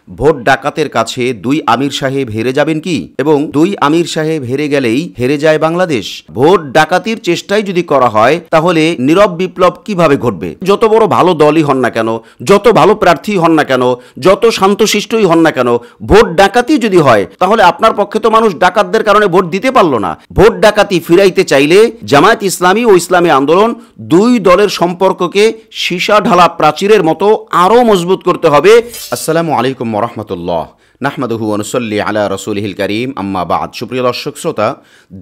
Vote ডাকাতের কাছে দুই আমির সাহেব হেরে যাবেন কি, এবং দুই আমির সাহেব হেরে গেলেই হেরে যায় বাংলাদেশ। ভোট ডাকাতির চেষ্টাই যদি করা হয় তাহলে নীরব বিপ্লব কিভাবে ঘটবে? যত বড় ভালো দলই হন না কেন, যত ভালো প্রার্থী হন না কেন, যত শান্তশিষ্টই হন না কেন, ভোট ডাকাতি যদি হয় তাহলে আপনার পক্ষে তো মানুষ ডাকাতদের কারণে ভোট দিতে পারলো না। ভোট ডাকাতি ফিরাইতে চাইলে জামায়াত ইসলামী ও ইসলামী আন্দোলন দুই দলের সম্পর্ককে সীসা ঢালা প্রাচীরের মতো আরও মজবুত করতে হবে। আসসালামু আলাইকুম ওয়া রাহমাতুল্লাহ। নাহমাদুহু ওয়া নুসাল্লি আলা রাসূলিহিল কারীম, আম্মা বা'দ। সুপ্রিয় দর্শক শ্রোতা,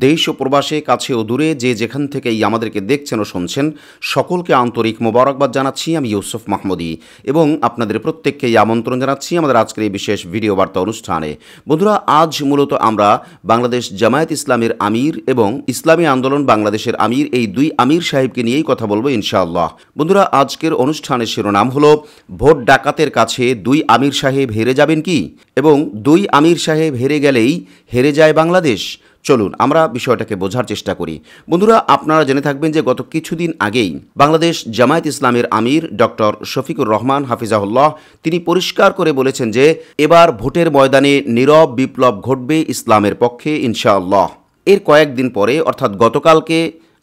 দেশ ও প্রবাসে, কাছে ও দূরে যে যেখান থেকেই আমাদেরকে দেখছেন ও শুনছেন, সকলকে আন্তরিক মোবারকবাদ জানাচ্ছি। আমি ইউসুফ মাহমুদী এবং আপনাদের প্রত্যেককেই আমন্ত্রণ জানাচ্ছি আমাদের আজকের এই বিশেষ ভিডিও বার্তা অনুষ্ঠানে। বন্ধুরা, আজ মূলত আমরা বাংলাদেশ জামায়াত ইসলামের আমির এবং ইসলামী আন্দোলন বাংলাদেশের আমির, এই দুই আমির সাহেবকে নিয়েই কথা বলবো ইনশাআল্লাহ। বন্ধুরা, আজকের অনুষ্ঠানের শিরোনাম হলো ভোট ডাকাতের কাছে দুই আমির সাহেব হেরে যাবেন কি, এবং দুই আমির সাহেব হেরে গেলেই হেরে যায় বাংলাদেশ। চলুন আমরা বিষয়টাকে বোঝার চেষ্টা করি। বন্ধুরা, আপনারা জেনে থাকবেন যে গত কিছুদিন আগেই বাংলাদেশ জামায়াত ইসলামের আমির ডক্টর শফিকুর রহমান হাফিজাহুল্লাহ তিনি পরিষ্কার করে বলেছেন যে এবার ভোটের ময়দানে নীরব বিপ্লব ঘটবে ইসলামের পক্ষে ইনশাআল্লাহ। এর কয়েকদিন পরে অর্থাৎ গতকালকে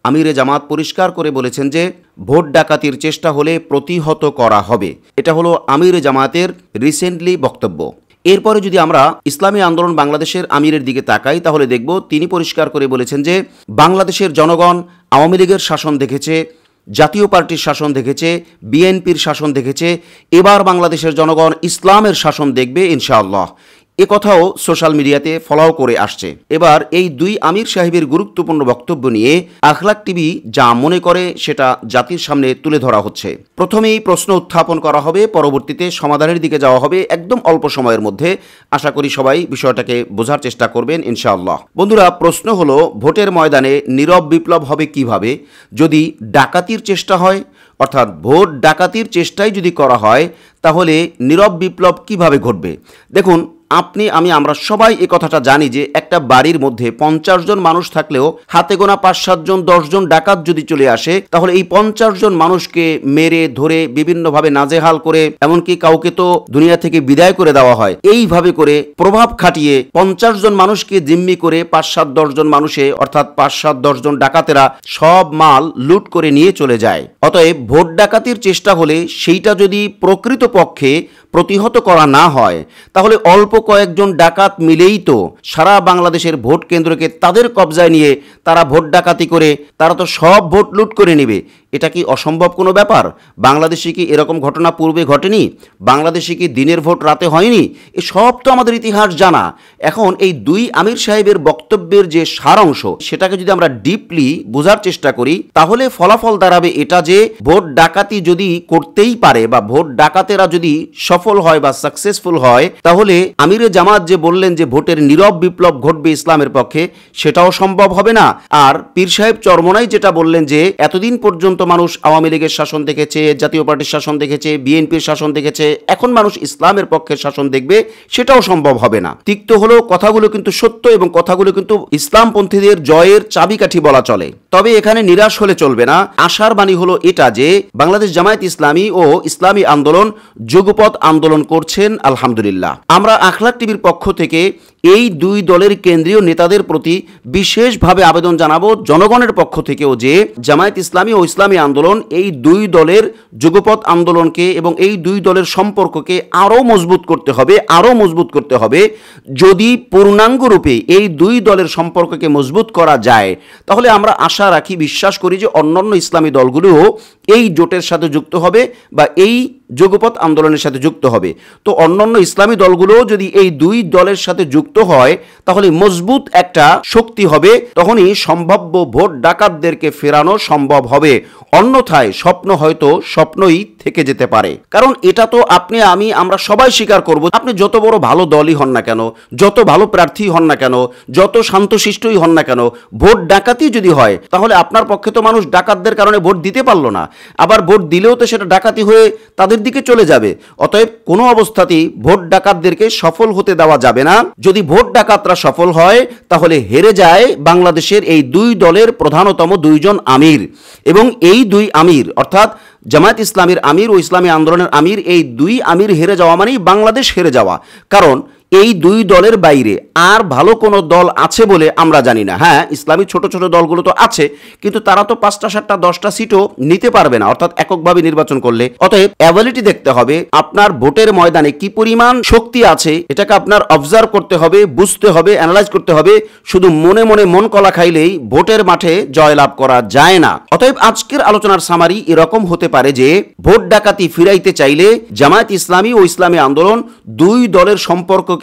আমিরে জামাত পরিষ্কার করে বলেছেন যে ভোট ডাকাতির চেষ্টা হলে প্রতিহত করা হবে। এটা হলো আমিরে জামাতের রিসেন্টলি বক্তব্য। এরপরে যদি আমরা ইসলামী আন্দোলন বাংলাদেশের আমিরের দিকে তাকাই তাহলে দেখব তিনি পরিষ্কার করে বলেছেন যে বাংলাদেশের জনগণ আওয়ামী লীগের শাসন দেখেছে, জাতীয় পার্টির শাসন দেখেছে, বিএনপির শাসন দেখেছে, এবার বাংলাদেশের জনগণ ইসলামের শাসন দেখবে ইনশাআল্লাহ। এ কথাও সোশ্যাল মিডিয়াতে ফলো করে আসছে। এবার এই দুই আমির সাহেবের গুরুত্বপূর্ণ বক্তব্য নিয়ে আখলাক টিভি যা মনে করে সেটা জাতির সামনে তুলে ধরা হচ্ছে। প্রথমেই প্রশ্ন উত্থাপন করা হবে, পরবর্তীতে সমাধানের দিকে যাওয়া হবে একদম অল্প সময়ের মধ্যে। আশা করি সবাই বিষয়টাকে বোঝার চেষ্টা করবেন ইনশাআল্লাহ। বন্ধুরা, প্রশ্ন হলো ভোটের ময়দানে নীরব বিপ্লব হবে কিভাবে? যদি ডাকাতির চেষ্টা হয়, অর্থাৎ ভোট ডাকাতির চেষ্টাই যদি করা হয় তাহলে নীরব বিপ্লব কিভাবে ঘটবে? দেখুন, আপনি আমরা সবাই এই কথাটা জানি যে একটা বাড়ির মধ্যে 50 জন মানুষ থাকলেও হাতে গোনা 5-7 জন 10 জন ডাকাত যদি চলে আসে তাহলে এই 50 জন মানুষকে মেরে ধরে বিভিন্নভাবে নাজেহাল করে, এমনকি কাউকে তো দুনিয়া থেকে বিদায় করে দেওয়া হয়। এইভাবে করে প্রভাব খাটিয়ে 50 জন মানুষকে জিম্মি করে 5-7-10 জন মানুষে অর্থাৎ 5-7-10 জন ডাকাতেরা সব মাল লুট করে নিয়ে চলে যায়। অতএব ভোট ডাকাতির চেষ্টা হলে সেইটা যদি প্রকৃতপক্ষে প্রতিহত করা না হয় তাহলে অল্প কয়েকজন ডাকাত মিলেই তো সারা বাংলাদেশের ভোট কেন্দ্রকে তাদের কবজায় নিয়ে তারা ভোট ডাকাতি করে তারা তো সব ভোট লুট করে নেবে। এটা কি অসম্ভব কোনো ব্যাপার? বাংলাদেশে কি এরকম ঘটনা পূর্বে ঘটেনি? বাংলাদেশে কি দিনের ভোট রাতে হয়নি? এসব তো আমাদের ইতিহাস জানা। এখন এই দুই আমির সাহেবের বক্তব্যের যে সারাংশ সেটাকে যদি আমরা ডিপলি বোঝার চেষ্টা করি তাহলে ফলাফল দাঁড়াবে এটা যে ভোট ডাকাতি যদি করতেই পারে বা ভোট ডাকাতেরা যদি সফল হয় বা সাকসেসফুল হয় তাহলে আমিরে জামাত যে বললেন যে ভোটের নীরব বিপ্লব ঘটবে ইসলামের পক্ষে, সেটাও সম্ভব হবে না। আর পীর সাহেব চরমোনাই যেটা বললেন যে এতদিন পর্যন্ত মানুষ আওয়ামী লীগের শাসন দেখেছে, জাতীয় পার্টির শাসন দেখেছে, বিএনপির শাসন দেখেছে, এখন মানুষ ইসলামের পক্ষের শাসন দেখবে, সেটাও সম্ভব হবে না। তিক্ত হলো কথাগুলো কিন্তু সত্য এবং কথাগুলো কিন্তু ইসলামপন্থীদের জয়ের চাবিকাঠি বলা চলে। তবে এখানে নিরাশ হলে চলবে না। আশার বাণী হলো এটা যে বাংলাদেশ জামায়াত ইসলামী ও ইসলামী আন্দোলন যুগপৎ আন্দোলন করছেন আলহামদুলিল্লাহ। আমরা আখলাক টিভির পক্ষ থেকে এই দুই দলের কেন্দ্রীয় নেতাদের প্রতি বিশেষভাবে আবেদন জানাবো জনগণের পক্ষ থেকেও যে জামায়াত ইসলামী ও ইসলামী আন্দোলন এই দুই দলের যুগপৎ আন্দোলনকে এবং এই দুই দলের সম্পর্ককে আরও মজবুত করতে হবে। যদি পূর্ণাঙ্গ রূপে এই দুই দলের সম্পর্ককে মজবুত করা যায় তাহলে আমরা আশা রাখি, বিশ্বাস করি যে অন্যান্য ইসলামী দলগুলোও এই জোটের সাথে যুক্ত হবে বা এই যুগপৎ আন্দোলনের সাথে যুক্ত হবে। তো অন্যান্য ইসলামী দলগুলোও যদি এই দুই দলের সাথে যুক্ত হয় তাহলে মজবুত একটা শক্তি হবে, তখনই সম্ভাব্য ভোট ডাকাতদেরকে ফেরানো সম্ভব হবে। অন্যথায় স্বপ্ন হয়তো স্বপ্নই থেকে যেতে পারে। কারণ এটা তো আমরা সবাই স্বীকার করব, আপনি যত বড় ভালো দলই হন না কেন, যত ভালো প্রার্থী হন না কেন, যত শান্তশিষ্টই হন না কেন, ভোট ডাকাতি যদি হয় তাহলে আপনার পক্ষে তো মানুষ ডাকাতদের কারণে ভোট দিতে পারলো না। আবার ভোট দিলেও তো সেটা ডাকাতি হয়ে তাদের দিকে চলে যাবে। অতএব কোনো অবস্থাতেই ভোট ডাকাতদেরকে সফল হতে দেওয়া যাবে না। যদি ভোট ডাকাতরা সফল হয় তাহলে হেরে যায় বাংলাদেশের এই দুই দলের প্রধানতম দুইজন আমির, এবং এই দুই আমির অর্থাৎ জামায়াত ইসলামীর আমির ও ইসলামী আন্দোলনের আমির, এই দুই আমির হেরে যাওয়া মানেই বাংলাদেশ হেরে যাওয়া। কারণ এই দুই দলের বাইরে আর ভালো কোনো দল আছে বলে আমরা জানি না। হ্যাঁ, ইসলামী ছোট ছোট দলগুলো তো আছে, কিন্তু তারা তো 5টা 7টা 10টা সিটও নিতে পারবে না, অর্থাৎ এককভাবে নির্বাচন করলে। অতএব অ্যাবিলিটি দেখতে হবে, আপনার ভোটের ময়দানে কি পরিমাণ শক্তি আছে এটাকে আপনার অবজার্ভ করতে হবে, বুঝতে হবে, অ্যানালাইজ করতে হবে। শুধু মনে মনে মন কলা খাইলেই ভোটের মাঠে জয়লাভ করা যায় না। অতএব আজকের আলোচনার সামারি এরকম হতে পারে যে ভোট ডাকাতি ফিরাইতে চাইলে জামায়াত ইসলামী ও ইসলামী আন্দোলন দুই দলের সম্পর্ককে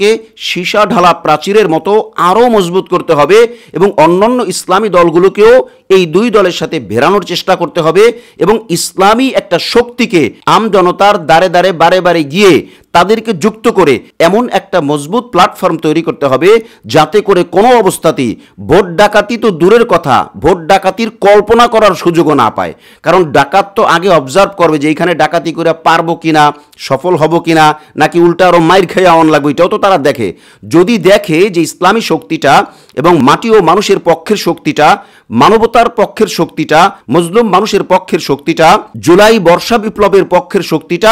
সীসা ঢালা প্রাচীরের মতো আরো মজবুত করতে হবে এবং অন্যান্য ইসলামী দলগুলোকেও এই দুই দলের সাথে ভেড়ানোর চেষ্টা করতে হবে এবং ইসলামী একটা শক্তিকে আমজনতার দ্বারে দ্বারে বারে বারে গিয়ে তাদেরকে যুক্ত করে এমন একটা মজবুত প্ল্যাটফর্ম তৈরি করতে হবে যাতে করে কোনো অবস্থাতেই ভোট ডাকাতি তো দূরের কথা, ভোট ডাকাতির কল্পনা করার সুযোগও না পায়। কারণ ডাকাত তো আগে অবজার্ভ করবে যে এইখানে ডাকাতি করে পারবো কিনা, সফল হব কিনা, নাকি উল্টা আরো মাইর খেয়ে আওয়ান লাগবে, এটাও তো তারা দেখে। যদি দেখে যে ইসলামী শক্তিটা এবং মাটি ও মানুষের পক্ষের শক্তিটা, মানবতার পক্ষের শক্তিটা, মজলুম মানুষের পক্ষের শক্তিটা, জুলাই বর্ষা বিপ্লবের পক্ষের শক্তিটা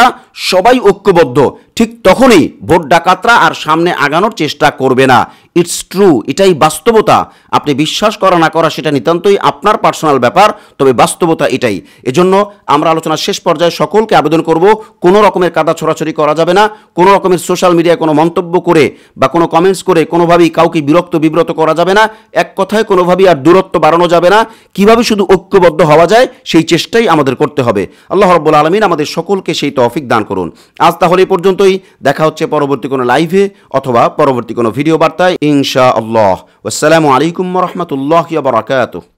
সবাই ঐক্যবদ্ধ, ঠিক তখনই ভোট ডাকাতরা আর সামনে আগানোর চেষ্টা করবে না। ইটস ট্রু, এটাই বাস্তবতা। আপনি বিশ্বাস করা না করা সেটা নিতান্তই আপনার পার্সোনাল ব্যাপার, তবে বাস্তবতা এটাই। এজন্য আমরা আলোচনার শেষ পর্যায়ে সকলকে আবেদন করব, কোনো রকমের কাদা ছড়াছড়ি করা যাবে না, কোনো রকমের সোশ্যাল মিডিয়ায় কোনো মন্তব্য করে বা কোনো কমেন্টস করে কোনোভাবেই কাউকে বিব্রত করা যাবে না। এক কথায় কোনোভাবেই আর দূরত্ব বাড়ানো যাবে না। কিভাবে শুধু ঐক্যবদ্ধ হওয়া যায় সেই চেষ্টাই আমাদের করতে হবে। আল্লাহ রাব্বুল আলামিন আমাদের সকলকে সেই তৌফিক দান করুন। আজ তাহলে এই পর্যন্তই, দেখা হচ্ছে পরবর্তী কোনো লাইভে অথবা পরবর্তী কোনো ভিডিও বার্তায় ইনশাআল্লাহ। আসসালামু আলাইকুম ওয়া রাহমাতুল্লাহি ওয়া বারাকাতুহু।